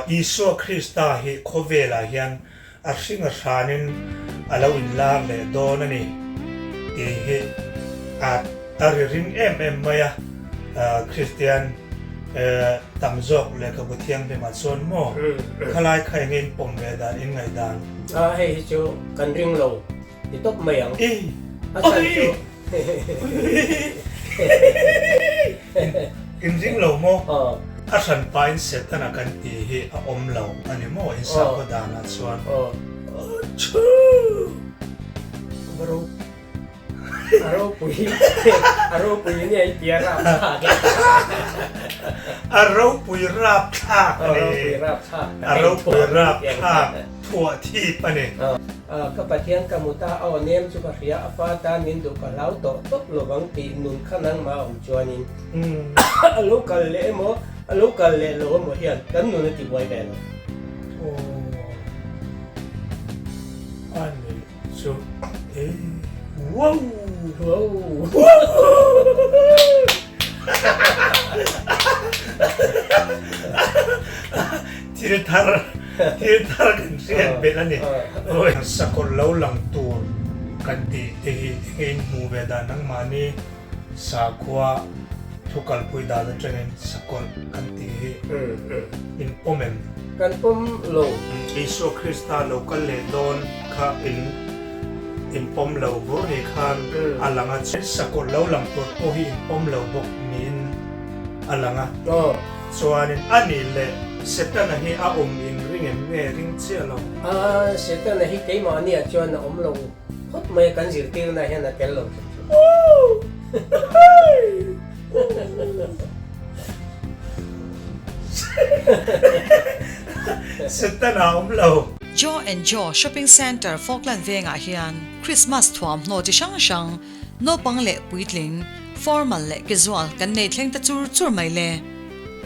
Isua Krista hi Khawvel hian a hringa hranin alo in lar le dawn ani ti hi a ring em maya Christian tamzok le ka buthiang be ma chon mo khalai khai ngin pom ve dan in ngai dan hei chu kan ring lo ti top mai ang a chan chu in ring lo mo a san pain set na kan ti hi a om lo ani mo in sa ko dan a chuan chu bro aro pui ni ai pia ra aro pui rap tha aro pui rap tha thua thi pane ka pathian ka muta aw nem chu ka ria apa ta nin du ka lau to top lo bang ti nun khanang ma om chuanin alo kal le mo alo kal le lo mo hian kan nun ti boi be lo ani so wow Tir tar kan sian belani oi sakol lo lang tur kan ti in mu ve da nang mani sa khwa thukal pui da la tren sakol kan ti in pomem kan pom lo Isua Krista local le don kha in pom lo bo ni khan alanga sakol lo lang tur po hi in pom lo bok min alanga chuanin ani le setana hi a in ring ring che lo setana hi ke ma ni a chuan na om lo hot mai kan zir tir na hian a tel lo setana om lo J.I.T Shopping Center Falkland venga hian Christmas thuam no chi shang no pangle puitling formal le casual kan nei thleng ta chur mai le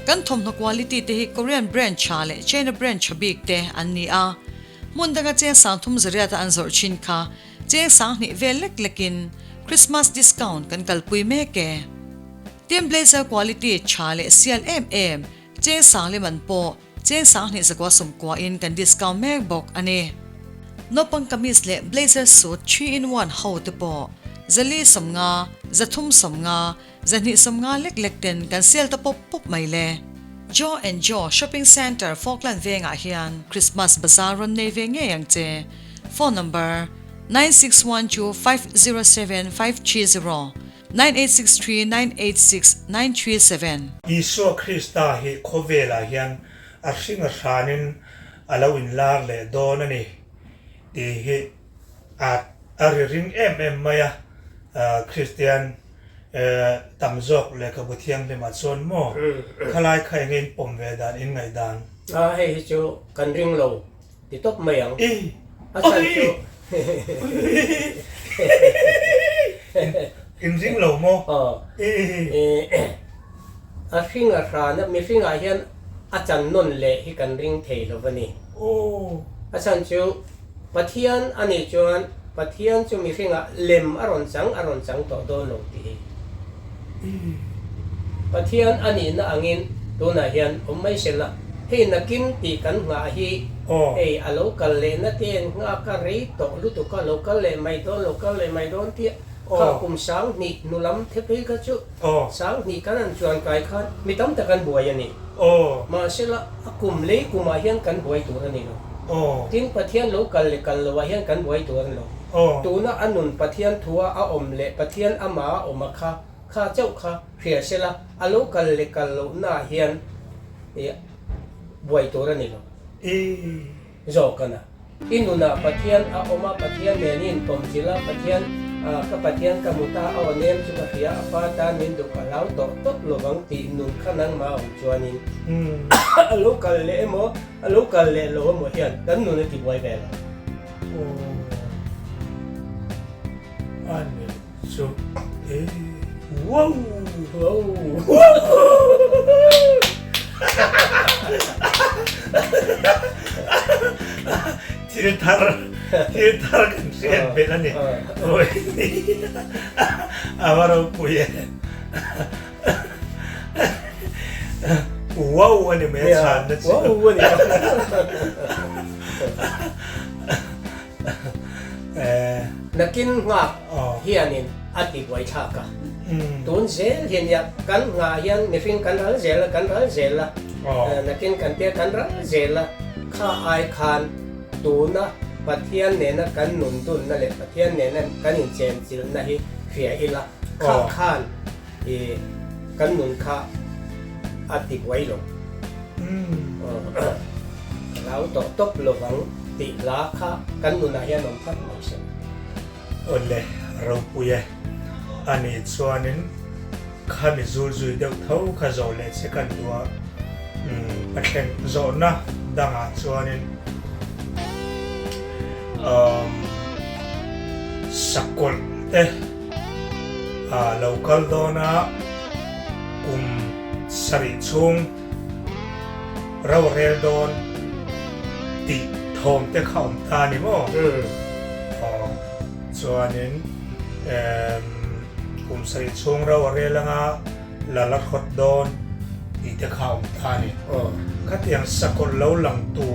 kan thom no quality te hi Korean brand cha le China brand chabik te an ni a mundaga che sang thum zaria ta an zor chin kha che sang ni velek lekin Christmas discount kan kalpui me ke tem blazer quality cha le CLM che sang le man po che sang ni zakwa sum kwa in kan discount me bok ani no pang kamis le blazer suit 3-in-1 how te po zali samnga zathum samnga zani samnga lek ten kan sel ta pop mai le J.I.T Shopping Center Falkland venga hian Christmas bazaar ron nei ve nge yang che phone number 9612507530 9863986937 Isua Krista hi Khawvel hian a hringa hranin alo in lar le dawn ani ti hi a ring em maya Christian tamzok le ka buthiang be ma chon mo khalai khai ngin pom ve dan in ngai dan hei chu kan ring lo ti top mai ang a chan chu in ring lo mo a hringa hran mi hringa hian a chan non le hi kan ring thei lo wani a chan chu pathian ani chuan pathian chu mi hringa lem aron chang to do lo ti pathian ani na angin to na hian mai sela he na kim ti kan nga hi a local le na ten nga ka rei to lu to ka local le mai don ti ka kum sang ni nulam thepi ka chu sang ni kan an chuan kai khan mi tam ta kan buai ani ma sela akum le kuma hian kan buai tu ani lo tin pathian local le kan lo hian kan buai tu an lo tu na anun pathian thua a om le pathian ama oma kha chau kha hria sela a local le kan lo na hian buai tu ani lo zo kana inuna pathian a oma pathian menin pom jila pathian ka pathian ka muta aw nem chu ka ria apa ta nin du ka lau to top lo bang ti nun khanang ma om chuanin a local le lo mo hian kan nun ti boi be lo ani so wow tir tar kan sian belani oi awaro puye wow อันนี้ไม่ชันนะจ๊ะ wow ni นักกินงาเฮียนินอติไว้ชากะตุนเซลเฮียนยักกันงาเฮียนนิฟิงกันรัลเซลละนักกินกันเตียกันรัลเซลละข้าไอคานตูนะปัทยันเนี่ยนะกันนุนตุนนั่นแหละปัทยันเนี่ยนะกันอินเจนจิลนะฮิเฟียอิละข้าคานกันนุนข้าอติไว้ลงแล้วต่อตบระวังติลาข้ากันนุนนะเฮียนนพัดไม่ใช่โอ้เลยเราปุยอันนี้ส่วนนึงข้ามีจูเดียวเท่าข้าจะเลยสักตัวประเด็นโซนนะดังส่วนนึงสักคนlocal โดนะสริชุงเราเรียนโดนติทอมเตะข้าวตานี่มั้งส่วนนี้สริชุงเราเรียนแล้วละลัดขดโดนติเตะข้าวตานี่ก็ที่ยังสักคนเราหลังตัว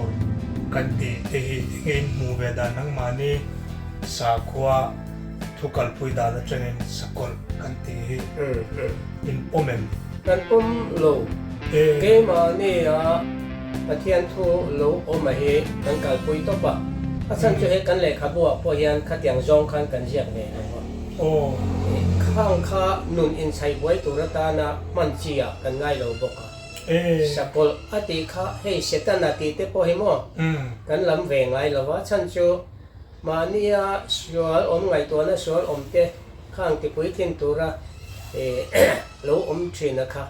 กันติที่เงินมูเวดานังมานี่สักว่าทุกคนพูดได้แล้วจังเงินสักคนกันติอินโปเมนกันปุ่มโลเกมานี่ประเทศทูโลโอมาเฮกันการพูดต่อปะอาจารย์จะให้กันเลยครับว่าพอยันขัดยังจองขันกันเรียกเนี่ยนะครับข้างข้านุนอินไซไว้ตัวรัตนามันเจียกันง่ายเราบอกสักคนอติข้าให้เสตนาติเตปอให้มั่วกันลำเวงไงเราว่าฉันจะมาเนี่ยสวลอมไงตัวนั้นสวลอมเตข้างที่พูดทิ้งตัวละโลอมชีนะคะ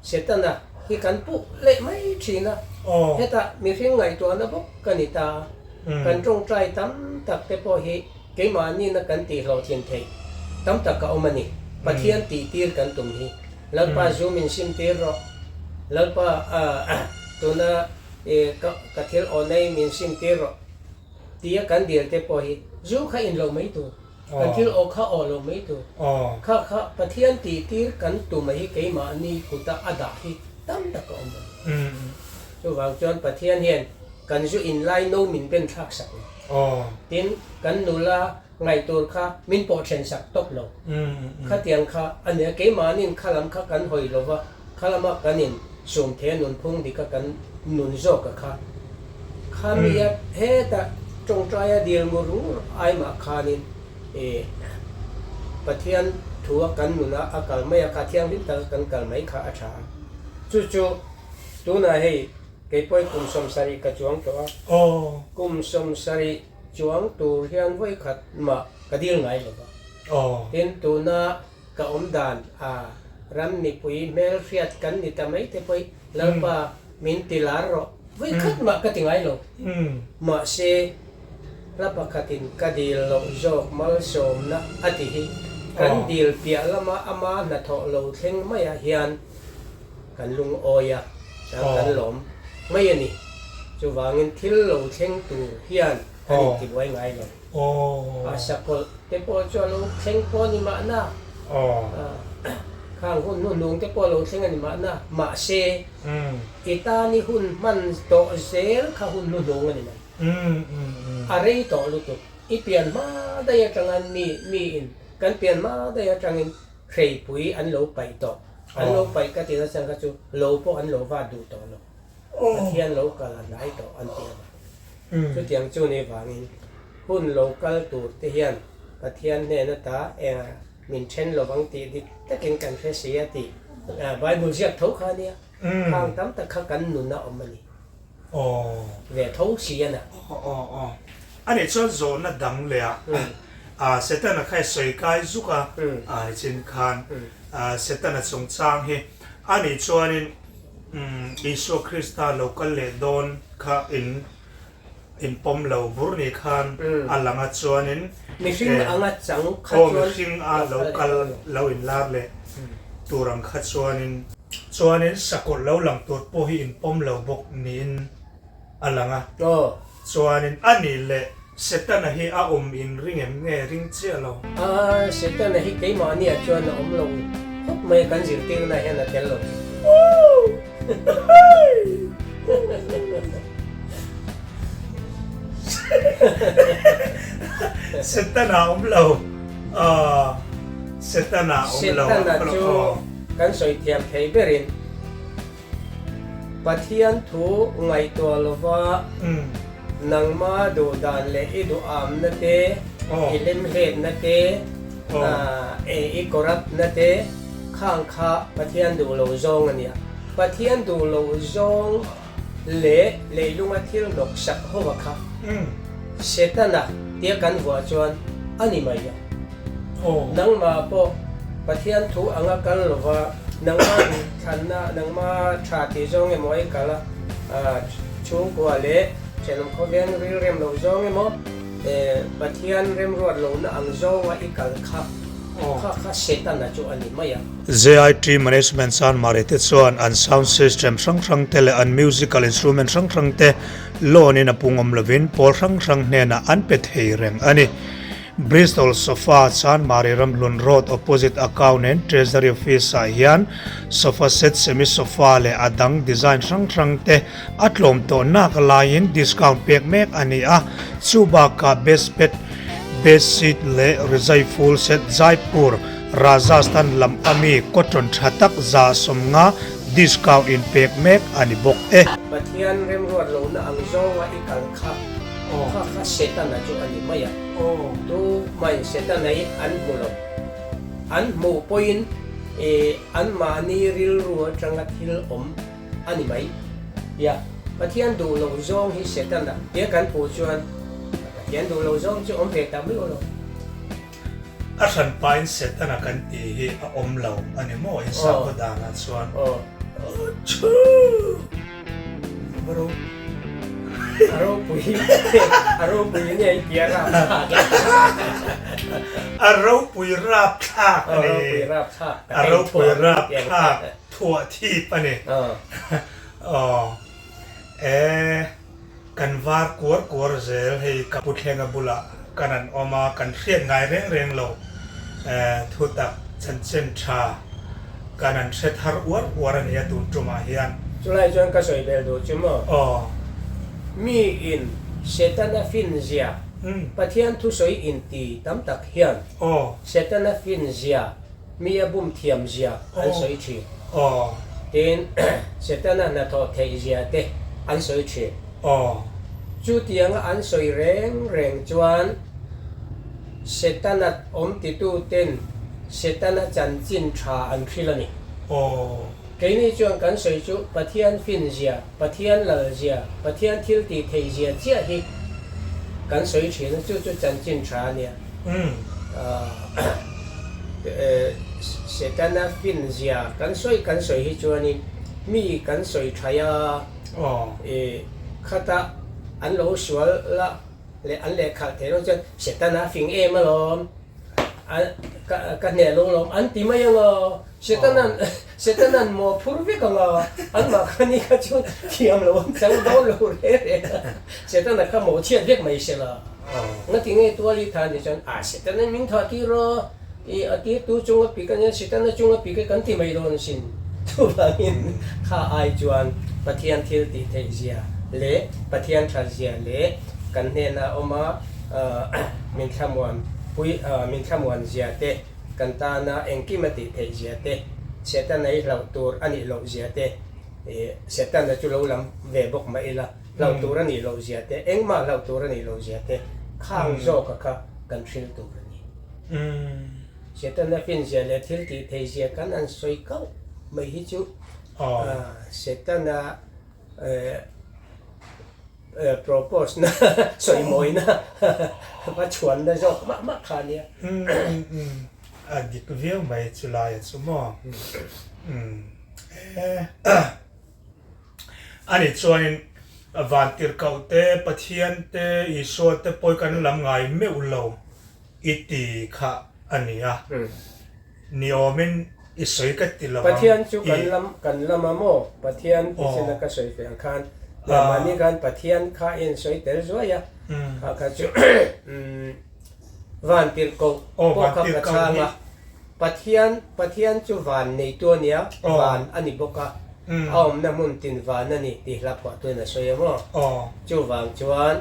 เสตนาที่กันปุ๊เละไม่ชีนะเฮตามีเพียงไงตัวนั้นบอกกันนิตากันจงใจตั้มตักเตปอให้เกมานี่นะกันตีเราเทียนเทตั้มตักก็เอามานี่ปะเทียนตีตีกันตรงนี้แล้วป้าจูมินซิมตีรอแล้วป้าตัวน่ะกะเทียนออนไลน์มินซิมตีรอตีกันเดียร์เตปอให้จูข้าอินเราไม่ตัวกันที่เราข้าออกเราไม่ตัวข้าปะเทียนตีตีกันตัวไม่เกมานี่กุตาอดาฮิตั้มตักก็เอามาจูวางจนปะเทียนเห็นกันจูอินไลน์โนมินเป็นทักษะทีนกันนูละไงตัวข้ามินโปรเชนสักตกลงข้าเตียงข้าอันเนี้ยเกมานินข้าลำข้ากันหอยเราว่าข้าลำกันนินส่งเทนุนพุ่งดิข้ากันนุนโจกข้ามีเฮตจงใจเดียร์มูรู้ไอมาข้านินปะเทียนถัวกันนุนะอากาศไม่อากาศเที่ยงลิ้นตากันกันไม่ข้าอาชาจู่ๆตัวน่ะให้เก็บไว้กุมสมสารีกระจวงตัวกุมสมสารีจวงตัวเฮียนไว้ขัดมากระดิ่งไงหรอวะเห็นตัวน่ะกะอมดานรำนิปุยเมลเฟียดกันนี่ทำไมเทปุยแล้วป้ามินติลาร์ไว้ขัดมากระดิ่งไงหรอมาเสรับประคัตินกระดิ่งลงโจกมาสมนะอธิหิกันดีลเปียละมาอามาณทอโลเทงไม่เฮียนกันลุงโอยะกันหลอมไม่ยันนี่จะวางเงินที่เราเช่งตัวเฮียนอันนี้ติดไว้ไงเลยสักคนเทปโจเราเช่งพอนี่มาหน้าข้างหุ่นนุ่นนุ่งเทปเราเช่งอันนี้มาหน้ามาเซอิตานี่หุ่นมันโตเซลข้าหุ่นนุ่นนุ่งอันนี้มันอะไรโตลุตุอีเปลี่ยนมาได้จังอันมีอินกันเปลี่ยนมาได้จังอินใครปุยอันโลไปต่ออันโลไปก็ติดสังกัดจูโลพออันโลว่าดูต่อโลเทียนโลกาลไหนต่ออันเทียนชุดเทียงจูนี่วางินหุ่นโลกาลตูเทียนประเทียนเนี่ยนะตามินเช่นโลบังตีดิตะกินกันเฟสียติไบเบิลเสียทุกขาเนี่ยข้างตั้มตะขกันนุนนะอมมันนี่เวทุกเสียน่ะอันนี้ช่วงโซนน่ะดังเลยเสร็จแล้วใครสวยกายสุกจินคันเสร็จแล้วสงสารเฮอันนี้ช่วงนี้อิสุคริสต์โลกาเลดอนข้าอินปมเหลาบุรนิคันอัลลังอัจฉริยมิฟิงอังอัจฉังขัดมิฟิงโลกาลเหลาอินลาเลตัวรังขัดชวนินสักคนเหลาหลังตัวพอหินปมเหลาบกนินอัลลังชวนินอันนี้เลยเสร็จแล้วให้อาอินริงริงเจ้าเราเสร็จแล้วให้เกี่ยมาเนี่ยชวนอมลงไม่กันจิตติงนะเห็นนะเจ้าเรา setana umlo setana umlo chu kan soi thiam thei berin pathian thu ngai to lova nangma do dan le I do am na te ilim het na te e korap na te khang kha pathian du lo zong ania pathian du lo zong le lunga thil dok sak ho wa kha setana tia kan wa chuan ani mai ya nangma po pathian thu anga kan lova nangma thanna nangma tha ti zong e moi kala chu kwa le chenam Khawvel ril rem lo zong e mo pathian rem ruat lo na ang zong wa ikal kha kha setana chu ani mai ya J.I.T management san marite chuan an sound system sang tele an musical instrument sang te lon in a pungom lovin por sang ne na an pe thei reng ani Bristol sofa san mariram lun road opposite account and treasury office a hian sofa set semi sofa le adang design sang te atlom to nak lain discount pek mek ani a chuba ka best bet best seat le rezai full set Jaipur Rajasthan lam ami cotton thatak za somnga discount in pek mek ani bok pathian rem ruat lo na ang zong wa ikal kha kha setana chu ani mai ya tu mai setana I an mulo an mu point an mani ril ruwa tanga thil om ani mai ya pathian du lo zong hi setana dia kan pu chuan pathian du lo zong chu om pe tam lo asan pain setana kan ti hi a omlo ani mo in sa ko dana chuan chu bro aro pui ni ai kia ra aro pui rap tha aro pui rap tha thua thi pane kan var kur zel hei kaput henga bula kanan oma kan rian ngai reng lo thutak chen tha kanan set har waran ya tu tuma hian chulai chuan ka soi bel do chumo mi in setana fin zia pathian thu soi in ti tam tak hian setana fin zia mi abum thiam zia an soi thi tin setana na tho thei zia te an soi thi chu tiang an soi reng chuan setana om ti tu ten setana chan chin tha an thilani cái này chuyện cắn sợi chú pathian fin zia pathian lal zia pathian thil ti thei zia chia hi cắn sợi chuyện chú chân chân trả nè setana fin zia cắn sợi hi chú anh mi cắn sợi thay khata anh lâu sual la le anh le khát thế rồi chứ setana fin em mà lom cái này lom anh tìm mấy ngo Setanan mo purvi ka nga an makani ka chun tiam lo chang do lo re setanan ka mo chian vek mai se la nga tinge to li than de chan setanan min tha ki ro I ati tu chung pi ka nya setanan chung pi ka kan ti mai ron sin tu ba in kha ai chuan pathian thil ti thei zia le pathian tha zia le kan ne na oma min thamwan pui min thamwan zia te kan ta na engkimati thei zia te setana I lau tur ani lo zia te setana chu lo lam ve bok mai la lau tur ani lo zia te engma lau tur ani lo zia te khang zo ka kha kan thil tur ani setana fin zia le thil ti thei zia kan an soi kau mai hi chu setana propose na soi moi na ba chuan na zo ma kha nia dik viu mai chulai chumo ani chuanin avantir kaute pathian te Isua te poi kan lam ngai me ulo iti kha ania niomin isoi ka tilama pathian chu kan lam mo pathian tisena ka soi fe khan mani kan pathian kha in soi tel zoya kha chu van tir ko ka changa pathian chu van nei to nia van ani boka om na mun tin van na ni ti la pwa tu na soya mo chu wang chuan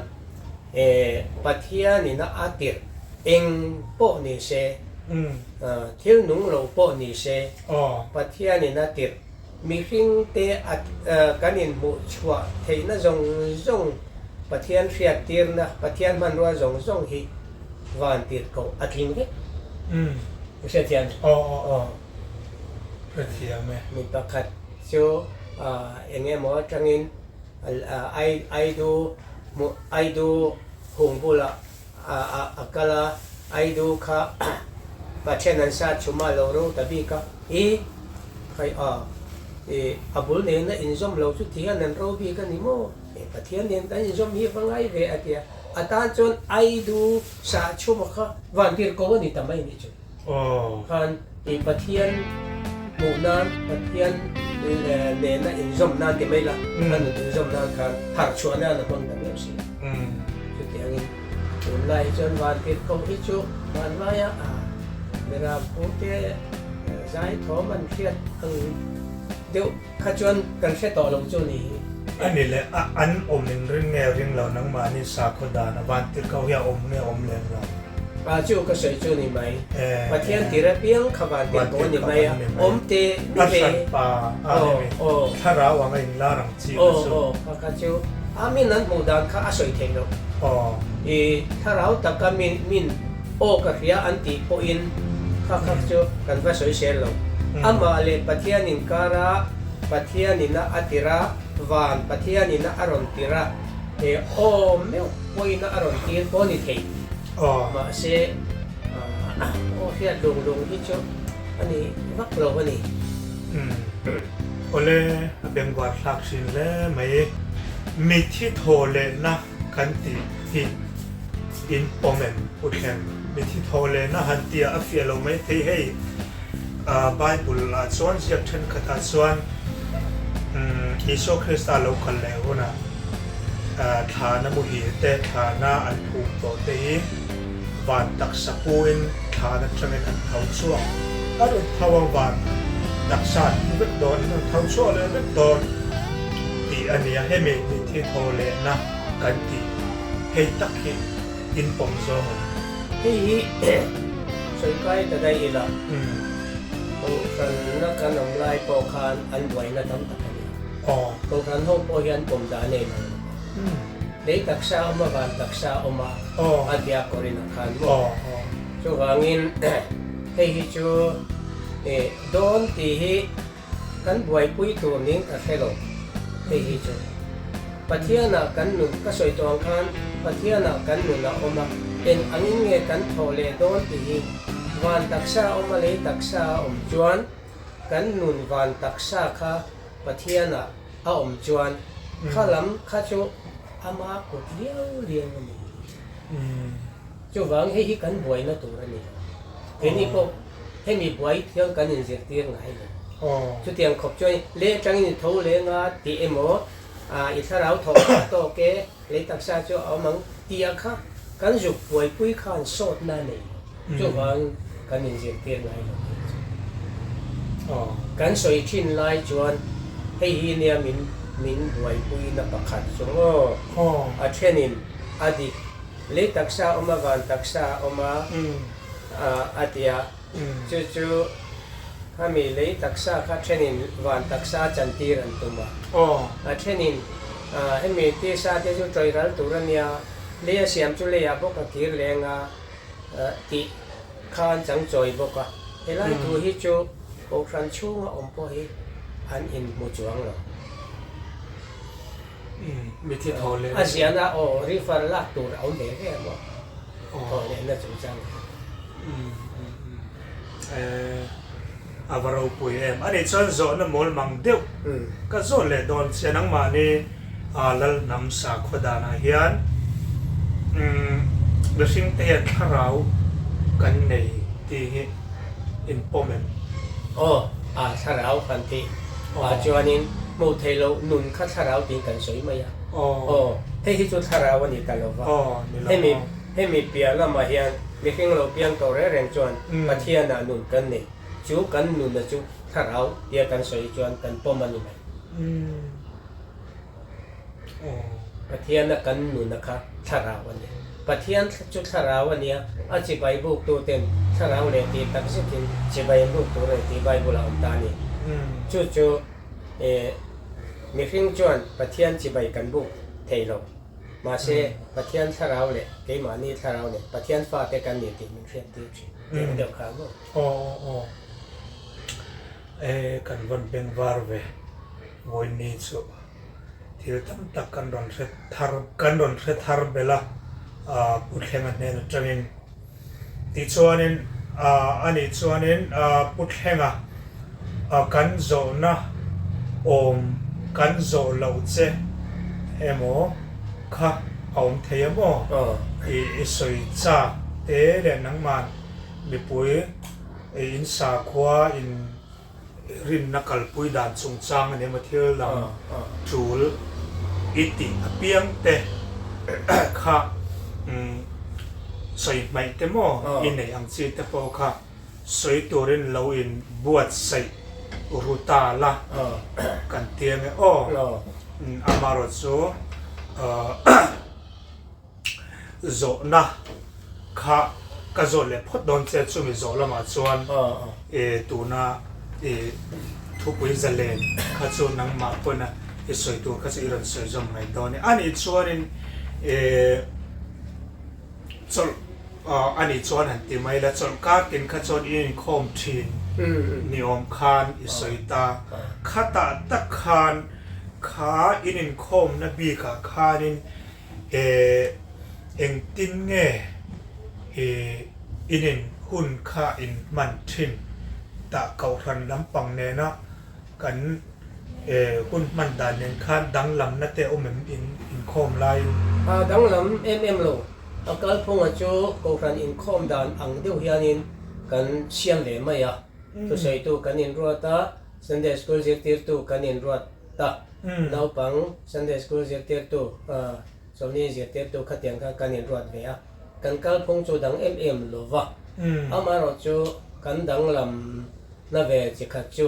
pathia ni na atir eng po ni se thil nung lo po ni se pathia ni na tir mi hring te at kanin mu chua thei na zong pathian riat tir na pathian man wa zong hi van tir ko atling ve se tian pathian me mi pakhat chu enge mo tangin ai do hung bula akala ai do kha pathian an sa chuma lo ro tabi ka kai abul ne na inzom lo chu thian an ro bi ka ni mo pathian nen ta inzom hi vangai ve atia atan chon ai do sa chuma kha van tir ko ni tamai ni chu kan pathian mu nan pathian ne na inzom nan ti mai la kan inzom nan kan har chuan na bang ta me si chu ti angin lai chon van tir ko hi chu man maya mera pute zai tho man khiat ang deu kha chuan kan se to lo chu ni ani le an omin ring nge ring lo nang ma ni sa khoda na van tir ko ya nge le lo chu ka sei chu ni mai pathian tira piang khawan te ko ni mai te ni ve pa thara wa ngai la rang chi so ka chu amin nan mu dan kha asoi theng lo tharau taka min ka ria anti po in kha chu kan va soi sel lo ama le pathianin kara pathianin na atira van pathianin na aron tira me poi na aron tir ko ni thei ma se hiya lung hi chu ani vak lo ani ole bengwa thak sin le mai mi thi thole na kan ti in pomen uthen mi thi thole na han ti a fialo mai thei hei bible la chuan siap then khatha chuan Isu Krista lo kal le hona thana mu hi te thana an thu to te van tak sapuin thana changin an thau chuak aro thawang van daksan vek don an thau chuak le vek don ti ania hemi mi thi thole na kan ti hei tak hi in pom zo hei soi kai ta dai ila kan na kan ang lai po kan an buai na tam tak ani ko kan ho po yan pom da ne na dei taksa oma van taksa oma adya ko rin kan mo so wangin hei hi chu don ti hi kan buai pui tu ning ka hello hei hi chu pathiana kan nu ka soi tong kan pathiana kan nu na oma en angin nge kan thole don ti hi van taksa oma le taksa chuan kan nun van taksa kha pathiana chuan khalam kha chu ama ko liang ni chu wang hi kan buai na tu ani ni ko he mi buai thiang kan in zir tiang ngai chu tiang khop choi le chang ni tho le nga ti emo i tharau tho to ke le taksa chu amang tia kha kan ju buai pui khan sot na nei chu wang kan in zir tiang ngai kan soi chin lai chuan hei hi nia min buai pui na pakhat sungo a thenin adi le taksa oma van taksa oma atia chu kami le taksa kha thenin van taksa chantir an tuma a thenin hemi te sa te chu toiral turania le siam chu le ya boka thir lenga ti khan chang choi boka helai tu hi chu o khan chunga ompo hi an in mu chuang lo mi thi thole asiana refer la tur au de he mo le na chu chang avaro pui em ani chon zo na mol mang deu ka zo le don chenang ma ni alal nam sa khoda na hian besing te tharau kan nei ti in pomen tharau kan ti chuanin mo thelo nun kha tharau tin kan soi mai he hi chu tharau ani ka lo wa hemi pia la ma hian mi hing lo piang to re reng chuan pathiana nun kan nei chu kan nun na chu tharau dia kan soi chuan kan pom ani mai ปะเทียนนักกันนุนนะคะทาราวันนี้ปะเทียนจุดทาราวันนี้อาจิบายบุกตัวเต็มทาราวันนี้ตักสิทินจิบายบุกตัวเลยที่ใบบุลาอุตานีจู่มีฟิงจวนปะเทียนจิบายกันบุกเทโลมาเช่ปะเทียนทาราวันนี้เกมานี่ทาราวันนี้ปะเทียนฟ้าเตกันนี่ที่มีเฟียนที่เดียวกันมั้งกันวันเป็นวาร์เววันนี้สุที่ตั้งแต่กันรอนเสทาร์เบล่าพูดแข่งกันเนี่ยจังอินที่ชวนนินอันนี้ชวนนินพูดแข่งกันโซนะกันโซเหล่าเจ้เอโมค่ะเอาเทียมโมอีสวยจ้าเตะเล่นนังมันมีปุยอินสาขวาอินรินนักกลปุยด่านสงจางอันนี้มาเที่ยวลำจูลอิติเปียงเตะค่ะสวยไหมเตโมอินในอังกฤษเตปอค่ะสวยตัวเรนเราอินบวชใส่รูตาละกันเตียงอามาโรโซโซนะค่ะก็โซเลยพอดอนเซตซูมิโซละมาชวนตัวน่ะทุกวิจเลนข้าชวนนังมาปนะสวยตัวข้าจะอิรันสวยจอมไม่ตอนนี้อันนี้ชวนชวนอันนี้ชวนหันตีไม่ละชวนการกินข้าชวนอินคอมทีนนิยมคานสวยตาข้าตาตะคานข้าอินคอมนะบีข้าคานินเอ็งตินเง่อินหุ่นข้าอินมันทินตะเกาทันลำปังเนนะกันหุ่นมันดานเนนข้าดังลำนั่นแต่อมอินคอมไลดังลำโลอาการพงษ์จูเกาทันอินคอมดานอังเดียวเฮียนินกันเชียงเลยไหมอ่ะตัวใส่ตัวกันอินรัวตาซันเดย์สกูลเจติร์ตัวกันอินรัวตาน้าวปังซันเดย์สกูลเจติร์ตัวสมนี้เจติร์ตัวขัดยังกันอินรัวเวียกันการพงษ์จูดังโลวะอามาโรจูกันดังลำนั่นเวจิขัดจู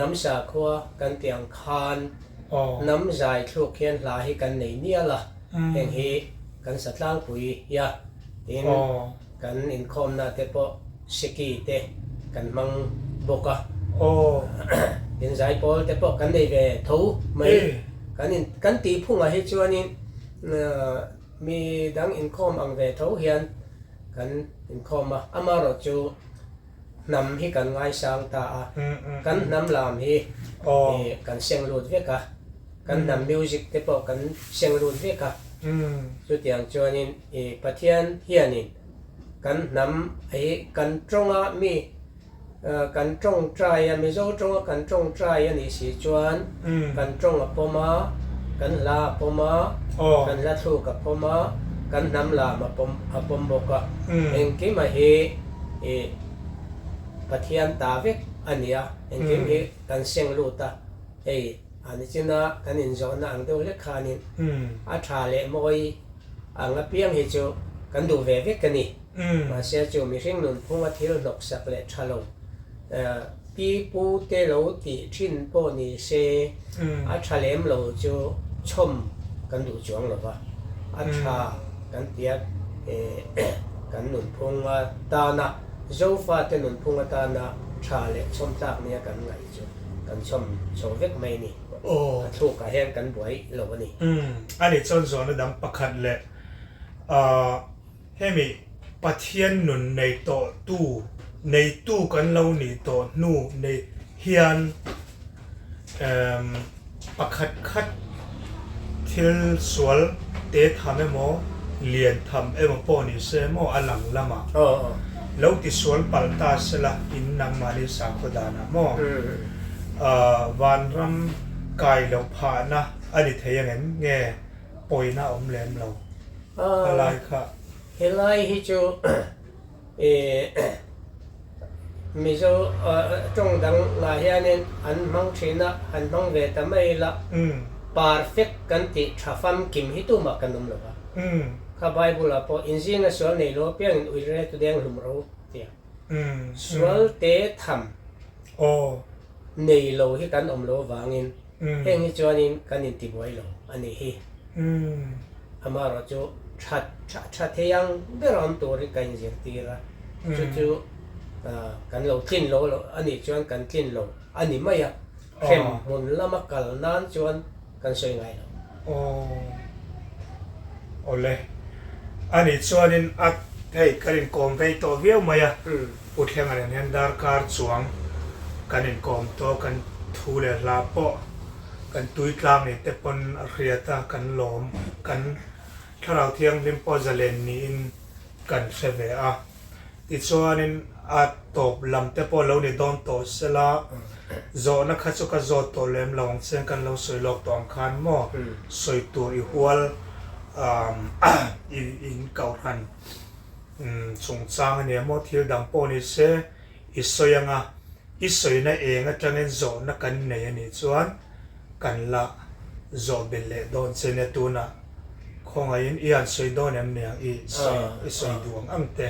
น้ำสาขวากันเตียงคานน้ำใจทุกเขียนลาให้กันในเนี่ยละเองฮีกันสัตว์ล่างปุยยาอินกันอินคอมนาเตปอสกีเตกันมังบกะอินใจปอลเตปอกันได้เวทูไม่กันตีพุ่งมาให้ชวนนี่มีดังอินคอมอังเวทูเฮียนกันอินคอมมาอามาโรจูนำให้กันง่ายสร้างตากันนำลามให้กันเสียงรูดเวกะกันนำมิวสิกเตปอกันเสียงรูดเวกะสุดอย่างจวนนี้ปะเทียนเฮียนินกันนำกันตรงมีกันตรงใจมีโจตรงกันตรงใจนี่สิจวนกันตรงปอมากันลาปอมากันลาทูกับปอมากันนำลามาปอมบกะเองกิมาเฮปะเทียนตาเวกอันนี้เองกิมเฮกันเสียงรูตาอันนี้จีน่ากันอินโซน่าอังเดียวเล็กขานินอาชาเล่มวยอังเปียงเฮจูกันดูเวกันนี่มาเสียจูมีสิ่งหนึ่งพวกว่าที่เราหลอกสักเล็กชาลงปีปูเตโลติชินโปนี่เซอาชาเล่มโลจูชมกันดูจวงหรือว่าอาชากันเตียกันหนุนพงว่าตานะโจฟ้าเตหนุนพงว่าตานะชาเล่ชมจากเนี่ยกันไงจูกันชมโชเวกไม่นี่ถูกกับแห่งกันบ่อยหรอวะนี่อันนี้จนสอนดังประคันเลยให้มีปะเทียนหนุนในโตตู้กันเราหนีโตนู่ในเฮียนประคัดทิลสวลเตะทำให้หมอเรียนทำให้หมอปอนี่เสมออลังละมาแล้วที่สวลปัลตาสละอินนังมาลิสาขดานะหมอวันรำกายเราผ่านนะอันนี้เทียงเงี้ยแง่ปอยนะอมแหลมเราอะไรค่ะเฮลัยฮิจูมิโซจงดังลายนี้อันมังชินะอันมังเวทไม่ละperfect กันติชาฟัมกิมฮิตุมากันนุ่มหรอวะข้าไบเบิลพออินซีนะส่วนในโลกเพียงอุยเรตุเดียงลุมรู้เดียส่วนเตะทำในโลกที่กันอมโลวางิน เฮงฮิจวนนินกันนินติบวยโลอันนี้ฮีอามาเราจูชัดเทียงเบรอนตัวริกันเสียตีระจูกันเราทิ้นโลอันนี้จวนกันทิ้นโลอันนี้ไม่อะเข้มหุ่นละมักกัลนานจวนกันสวยไงโลโอ้เลยอันนี้ชวนนินอัดให้กันนินกอมไปตัวเวียวมาอะอุดแห่งอะไรเนี่ยดาร์การสวงกันนินกอมตัวกันทูเลลาโปกันตุยกลางนี่แต่ปนเรียตากันหลอมกันถ้าเราเที่ยงลิมโปซาเลนนี่กันเสวะติดชวนนินอัดตบลำแต่ปนเราเนี่ยโดนโตเสละโจนักขัดสุกโจโตเลมลองเส้นกันเราสวยหลอกตองคันหม้อสวยตัวอีหัวอินเก่าทันสงสารเนี่ยมอที่ดังปนิเสอิสยังอ่ะอิสยนั่นเองอ่ะจังเงินโจนักกันเนี่ยนี่ชวนกันละโจเบลเล่โดนเสนตัวน่ะคงไอ้อินสวยโดนเนี่ยอิสวยดวงอังเต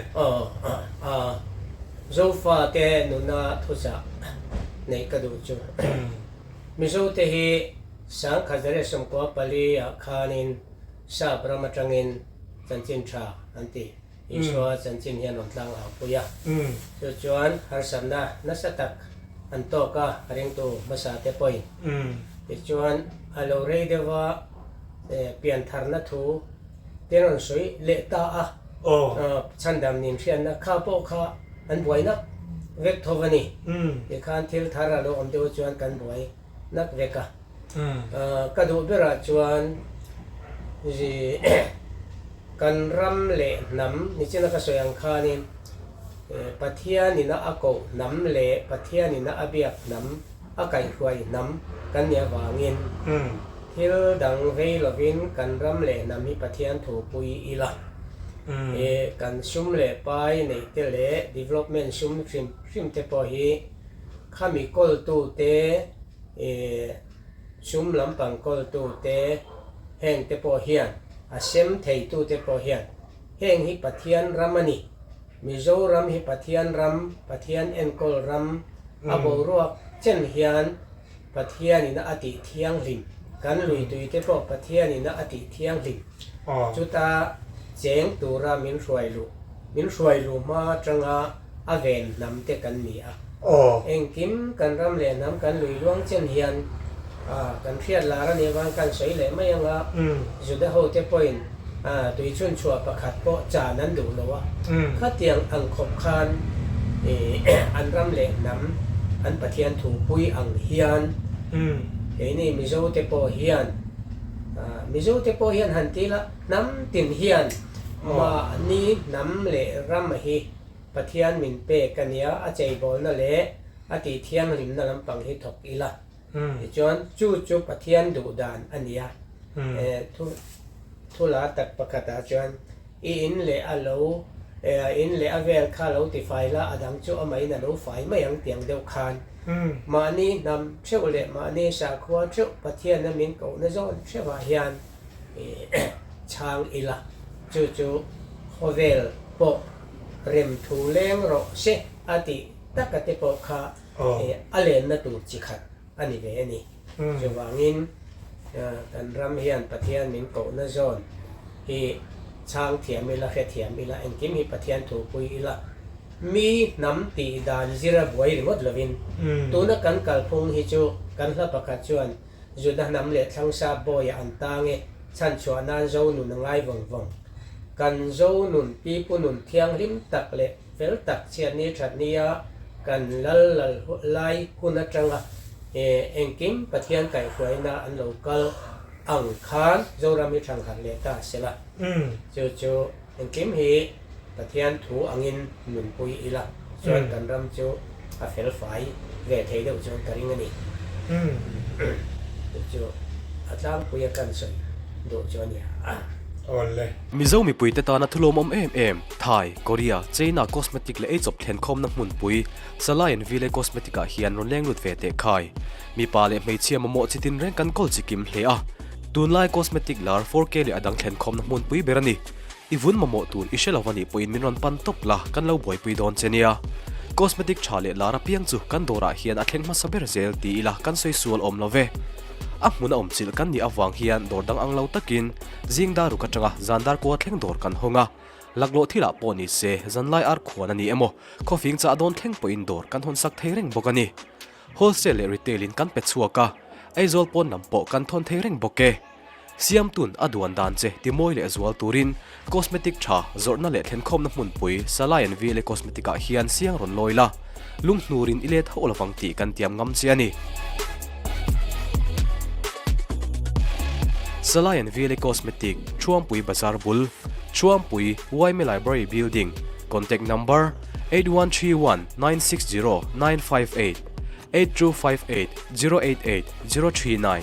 โจฟ้าเตนุนาทุษะในกระดูจูมิโซเตฮีสังขจารสมกวปลีอาคานินซาบรามจังอินจันจินชาอันติอิสวาจันจินเฮียนนทังอาปุยะจวนฮาร์สัมนานัสตักอันโตกะเริงตูมาสาเตปอยจวนอาโลเรเดวะเปลี่ยนทาร์นัทูเตนนสวยเลตาอะฉันดำนิมเชียนนะข้าโปข้าอันบวยนักเวกทวนีอีกการที่ทาราโลอมเดวจวนกันบวยนักเวกะกระดูกเบราจวนจีกันรำเละน้ำนี่เช่นนักสวยอังคานินปัทยานินะอากูน้ำเละปัทยานินะอาเบียบน้ำอาไก่หวยน้ำกันเนี่ยวางินที่ดังเวลวินกันรำเละน้ำมีปัทยานถูปุยอีละกันชุมเละไปในเตเละ development ชุมชิมเตปอฮีข้ามีกอลตูเตชุมลำปังกอลตูเตแห่งเตปอฮียนอาเซมเทตูเตปอฮียนแห่งฮิปัทยานรามานีมิโซรัมฮิปัทยานรัมปัทยานเอ็นกอลรัมอาโบรัวเช่นฮียนปัทยานินะอติเทียงลิมกันลุยตุยเตปอปัทยานินะอติเทียงลิมจุตาเจงตัวรามินช่วยลูมาจังอาเวนนำเตกันมีอ่ะเองกิมกันรำเล่นำกันลุยล่วงเช่นเฮียนกันเพียรลาระเนวันกันสวยเลยไม่ยังจุดเดาเตปอยน์ตัวชุนชัวประคัดก็จานั้นดูแล้วว่าข้าเตียงอังขบคานอันรำเล่นำอันปะเทียนถูปุยอังเฮียนเฮ้ยนี่มิโซเตปอเฮียนมิโซเตปอเฮียนหันทีละน้ำตินเฮียนมานี่น้ำเละรำฮีปะเทียนมินเปกันเนียอาเจบอลนั่นเละอาติเทียงริมนั่นลำปังฮิถกอีละจวนจู่ปะเทียนดูดานอันเนี้ยทุลาตักประกาศจวนอินเละอาโลอินเละอาเวลข้าโลติไฟละอดังจู่อไม่นั่นโลไฟไม่ยังเตียงเดียวคานมานี่นำเชื่อเละมานี่สาควาจู่ปะเทียนนั่นมินเก่านั่นจวนเชื่อว่าเฮียนช้างอีละจู่Khawvel ปกเริมทูเลงโรเซอติตักเตปกขาอเลนนัตุจิขัดอันนี้เวนี่จะวางินกันรำเฮียนปะเทียนมินโกนจอนฮีช้างเทียมอีละเขเทียมอีละเอ็นกิมฮีปะเทียนถูปุยอีละมีน้ำตีดานจิระบวยหมดละวินตัวนักกันกัลพงฮิจูกันละประกาศจวนจุดน้ำเล็ดทั้งซาบอยอันตางฉันชวนนานโจนุนง่ายวงกันโจนุนปีปุนุนเทียงริมตักเละเฟลตักเชียนนี้ชัดนี้กันลัลไลคุณจังเอ็งกิมปะเทียนไก่หวยนาอันโลกัลอังคารโจรามิชังหันเลตาเสละจู่เอ็งกิมฮีปะเทียนถูอังินหนุนปุยอีละชวนกันรำจู่อาเฟลไฟเวทเฮเดวชวนกันริงนี่จู่อาจารย์ปุยกันสวยดูชวนเนี่ยมิโซมีปุยเตตานาทุลมไทยเกาหลีจีนคอสเมติกและจบเทนคอมนักมุนปุยสลายนวิเลคอสเมติกเฮียนรุนแรงลุดเวเตคายมีปาเลไม่เชียมโมจิตินแรงกันกอลจิกิมเลียตูนไลคอสเมติกลาร์4Kเลอดังเทนคอมนักมุนปุยเบรันีอีวุนโมตูนอิเชลาวันนี้ปุยมินรันปันตบละกันเล่าบ่อยปุยดอนเจเนียคอสเมติกชาเลลาราเปียงจูกันโดราเฮียนอัดเข่งมาสเบรเซลตีละกันสวยสวลอมลาเว muna omchil kan ni awang hian dordang anglo takin jingda rukatanga zandar ko thleng dor kan honga laklo thila poni se zanlai ar khwana ni emo khofing cha don thleng po indoor kan hon sak theireng bokani wholesale retail in kan pechuaka aizol pon nampo kan thon theireng boke siam tun aduan dan che timoi le azwal turin cosmetic tha zorna le thlen khom na mun pui salayan vi le cosmetic a hian siang ron loila lung nurin ile thaula pangti kan tiam ngam chi ani salayan vi le cosmetic chuampui bazar bul chuampui YM library building contact number 8131 960 958 8258 088 039